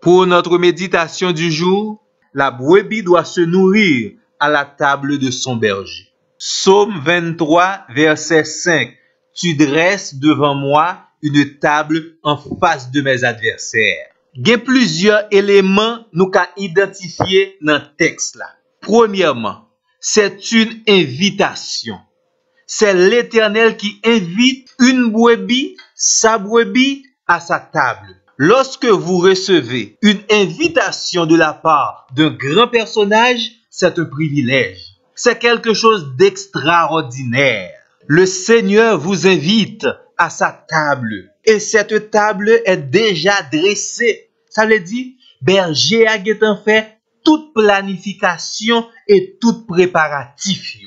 Pour notre méditation du jour, la brebis doit se nourrir à la table de son berger. Psaume 23, verset 5. Tu dresses devant moi une table en face de mes adversaires. Il y a plusieurs éléments nous qu'a identifier dans le texte là. Premièrement, c'est une invitation. C'est l'Éternel qui invite une brebis, sa brebis, à sa table. Lorsque vous recevez une invitation de la part d'un grand personnage, c'est un privilège. C'est quelque chose d'extraordinaire. Le Seigneur vous invite à sa table. Et cette table est déjà dressée. Ça veut dire, berger a fait toute planification et tout préparatif.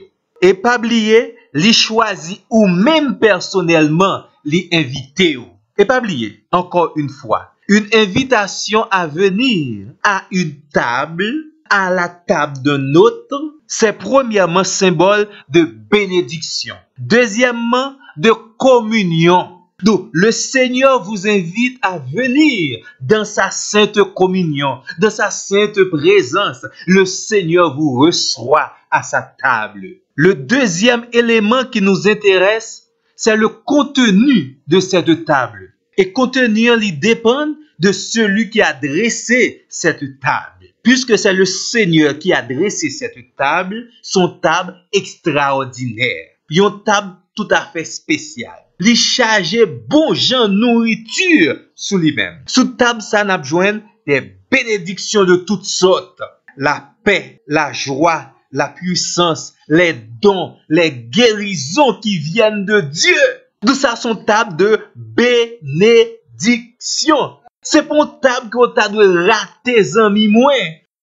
Et pas oublier, li choisi ou même personnellement li invité. Et pas oublier, encore une fois, une invitation à venir à une table, à la table d'un autre, c'est premièrement symbole de bénédiction. Deuxièmement, de communion. Donc, le Seigneur vous invite à venir dans sa sainte communion, dans sa sainte présence. Le Seigneur vous reçoit à sa table. Le deuxième élément qui nous intéresse, c'est le contenu de cette table. Et contenu, il dépend de celui qui a dressé cette table. Puisque c'est le Seigneur qui a dressé cette table, son table extraordinaire. Une table tout à fait spéciale. Il charge bon genre nourriture sous lui-même. Sous table, ça n'a besoin des bénédictions de toutes sortes. La paix, la joie, la puissance, les dons, les guérisons qui viennent de Dieu. Tout ça sont tables de bénédiction. C'est pour une table qu'on t'a de rater amis moins.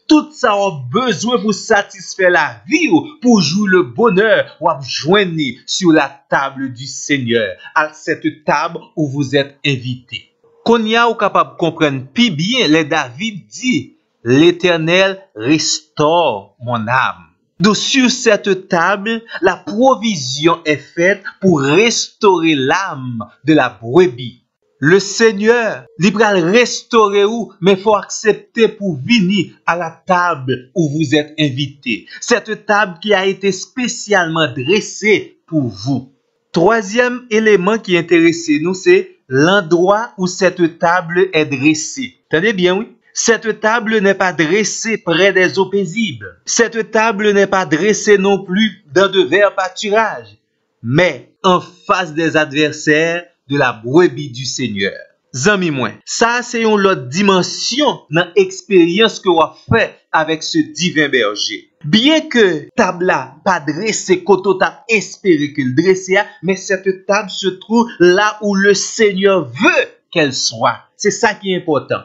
Tout ça a besoin pour satisfaire la vie ou pour jouer le bonheur ou à joindre sur la table du Seigneur, à cette table où vous êtes invité. Qu'on y a ou capable de comprendre plus bien, les David dit, l'Éternel restaure mon âme. Donc sur cette table, la provision est faite pour restaurer l'âme de la brebis. Le Seigneur, il va restaurer ou, mais faut accepter pour venir à la table où vous êtes invité. Cette table qui a été spécialement dressée pour vous. Troisième élément qui intéresse nous, c'est l'endroit où cette table est dressée. Tenez bien, oui. Cette table n'est pas dressée près des eaux paisibles. Cette table n'est pas dressée non plus dans de verts pâturages, mais en face des adversaires de la brebis du Seigneur. Zami moi, ça c'est une autre dimension dans l'expérience que vous fait avec ce divin berger. Bien que table là pas dressée côté t'a espéré qu'il dressé, mais cette table se trouve là où le Seigneur veut qu'elle soit. C'est ça qui est important.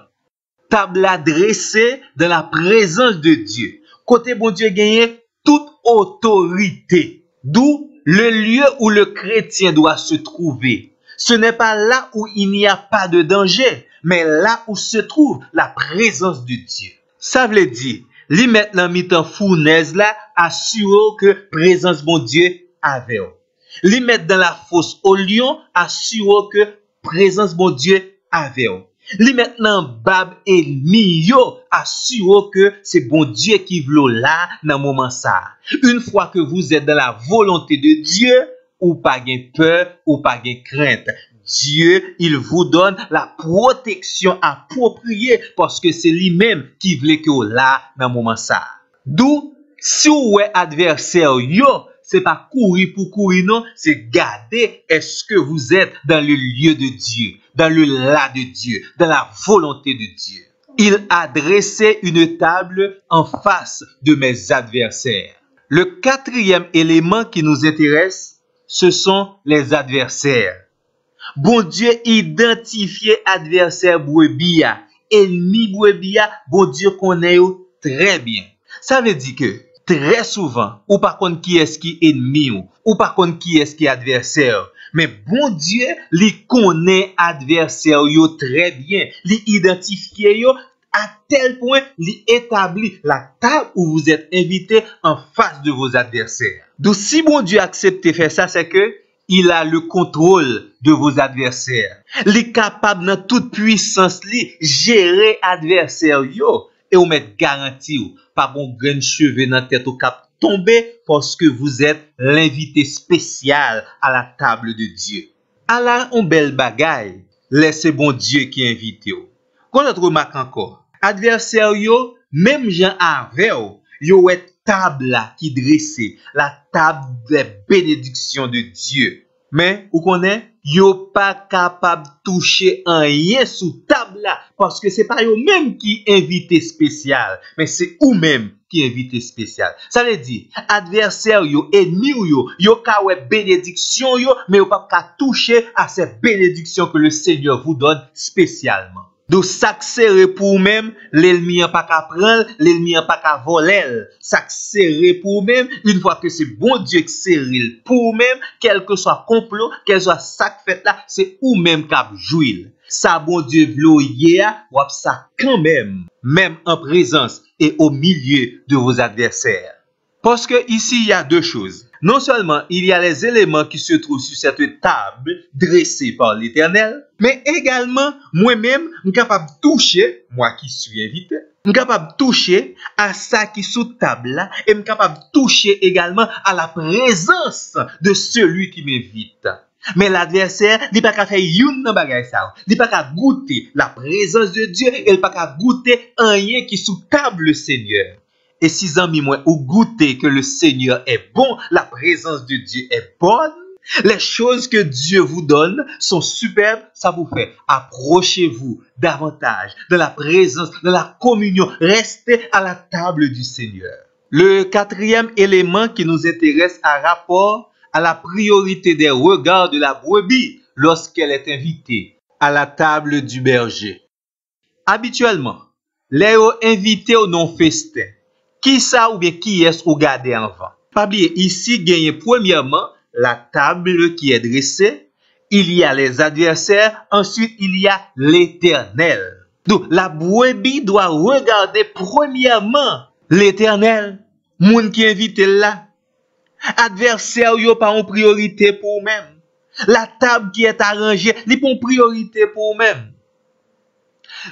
Table là dressée dans la présence de Dieu. Côté bon Dieu gagne toute autorité. D'où le lieu où le chrétien doit se trouver. Ce n'est pas là où il n'y a pas de danger, mais là où se trouve la présence de Dieu. Ça veut dire, lui maintenant mitan fournaise là, assure que présence bon Dieu avec eux. Lui mettre dans la fosse au lion, assure que présence bon Dieu avec eux. Lui maintenant bab ennemi yo, assure que c'est bon Dieu qui veut là dans moment ça. Une fois que vous êtes dans la volonté de Dieu, ou pas gain peur, ou pas gain crainte. Dieu, il vous donne la protection appropriée parce que c'est lui-même qui veut que vous là dans moment ça. D'où, si vous êtes adversaire yo, c'est pas courir pour courir non, c'est garder est-ce que vous êtes dans le lieu de Dieu, dans le là de Dieu, dans la volonté de Dieu. Il a dressé une table en face de mes adversaires. Le quatrième élément qui nous intéresse, ce sont les adversaires. Bon Dieu identifié adversaire brebia, ennemi brebia, bon Dieu connaît très bien. Ça veut dire que très souvent, ou par contre qui est-ce qui est ennemi ou par contre qui est-ce qui est adversaire. Mais bon Dieu, lui connaît adversaire yo très bien, lui identifié yo à tel point, lui établit la table où vous êtes invité en face de vos adversaires. Donc si bon Dieu accepte de faire ça, c'est que Il a le contrôle de vos adversaires. Il est capable dans toute puissance li gérer adversaire yo et ou mettre garantie ou pas bon grain cheveux dans tête au cap tomber parce que vous êtes l'invité spécial à la table de Dieu. Allah on belle bagaille, laissez bon Dieu qui invite ou. Qu'on notre remarque encore, adversaire yo même Jean avec yo est table là qui dressée, la table des bénédictions de Dieu. Mais, vous connaissez, yo pas capable de toucher rien sous table là, parce que c'est pas yo même qui invité spécial, mais c'est ou même qui invité spécial. Ça veut dire, adversaire yo, ennemi yo ka ouais bénédiction yo, mais yo pas ka toucher à ces bénédictions que le Seigneur vous donne spécialement. Donc, s'accélérer pour vous-même, l'ennemi n'a pas qu'à prendre, l'ennemi n'a pas qu'à voler. S'accélérer pour vous-même, une fois que c'est bon Dieu qui s'érile pour vous-même, quel que soit complot, quel soit sac fait là, c'est vous-même qui a joué. Ça, bon Dieu, v'loyer, ou ça quand même en présence et au milieu de vos adversaires. Parce que ici, il y a deux choses. Non seulement il y a les éléments qui se trouvent sur cette table dressée par l'Éternel, mais également moi-même, je suis capable de toucher, moi qui suis invité, je suis capable de toucher à ça qui est sous table là, et je suis capable de toucher également à la présence de celui qui m'invite. Mais l'adversaire, il n'a pas qu'à faire une bagay ça. Il n'a pas qu'à goûter la présence de Dieu, il n'a pas qu'à goûter rien qui est sous table le Seigneur. Et si amis moi ou goûter que le Seigneur est bon, la présence de Dieu est bonne, les choses que Dieu vous donne sont superbes, ça vous fait. Approchez-vous davantage de la présence, de la communion. Restez à la table du Seigneur. Le quatrième élément qui nous intéresse a rapport à la priorité des regards de la brebis lorsqu'elle est invitée à la table du berger. Habituellement, les invités au non-festin, qui ça ou bien qui est-ce ou garder en vent? Pas oublier, ici, gagne premièrement la table qui est dressée, il y a les adversaires, ensuite il y a l'Éternel. Donc, la brebis doit regarder premièrement l'Éternel, moun qui invite là. Adversaire yo pas en priorité pour même. La table qui est arrangée, li pas en priorité pour même.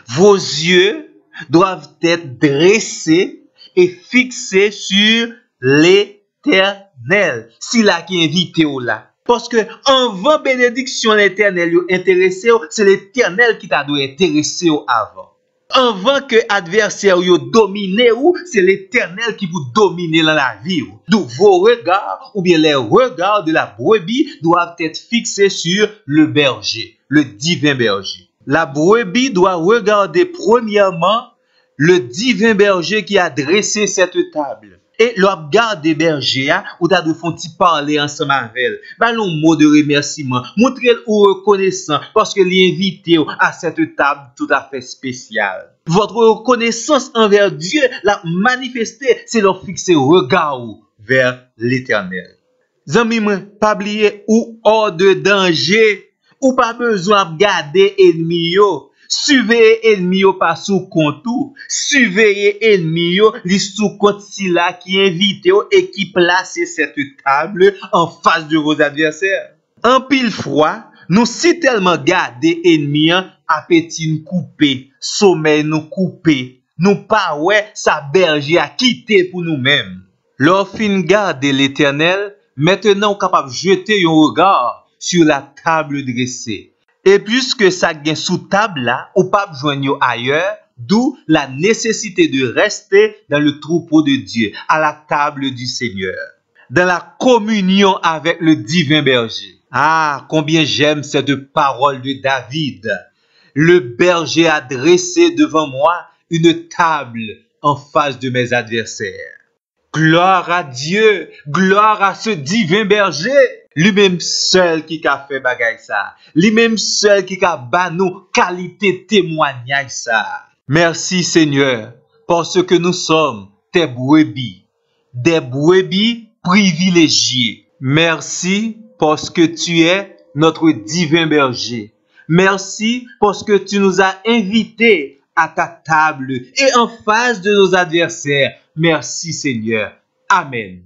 Vos yeux doivent être dressés et fixé sur l'Éternel. Si là qui invite ou là. Parce que avant bénédiction l'Éternel intéressé, c'est l'Éternel qui t'a dû intéresser avant. Avant que adversaire yo domine ou, c'est l'Éternel qui vous domine dans la vie. Donc vos regards ou bien les regards de la brebis doivent être fixés sur le berger, le divin berger. La brebis doit regarder premièrement le divin berger qui a dressé cette table. Et l'on garde des bergers, ou t'as de font parler ensemble avec elle. Ballon mot de remerciement. Montrez-le reconnaissant parce que l'invité à cette table tout à fait spéciale. Votre reconnaissance envers Dieu, la manifester, c'est leur fixer regard vers l'Éternel. Zami, pas oublier ou hors de danger, ou pas besoin de garder ennemi yo. Surveillez ennemi yo pas sous compte tout. Surveillez ennemi yo li sous compte si là qui invite et qui place cette table en face de vos adversaires. En pile froid, nous si tellement garder ennemi appétit nous couper, sommeil nous couper, nous pas ouais sa berger a quitté pour nous-mêmes. Lorsqu'on garde l'Éternel, maintenant on capable de jeter un regard sur la table dressée. Et puisque ça gagne sous table là, ou pas joindre ailleurs, d'où la nécessité de rester dans le troupeau de Dieu, à la table du Seigneur, dans la communion avec le divin berger. Ah, combien j'aime cette parole de David. Le berger a dressé devant moi une table en face de mes adversaires. Gloire à Dieu, gloire à ce divin berger. Lui-même seul qui a fait bagay ça. Lui-même seul qui a ba nous qualité témoignage ça. Merci Seigneur, parce que nous sommes tes brebis, des brebis privilégiés. Merci parce que tu es notre divin berger. Merci parce que tu nous as invités à ta table et en face de nos adversaires. Merci Seigneur. Amen.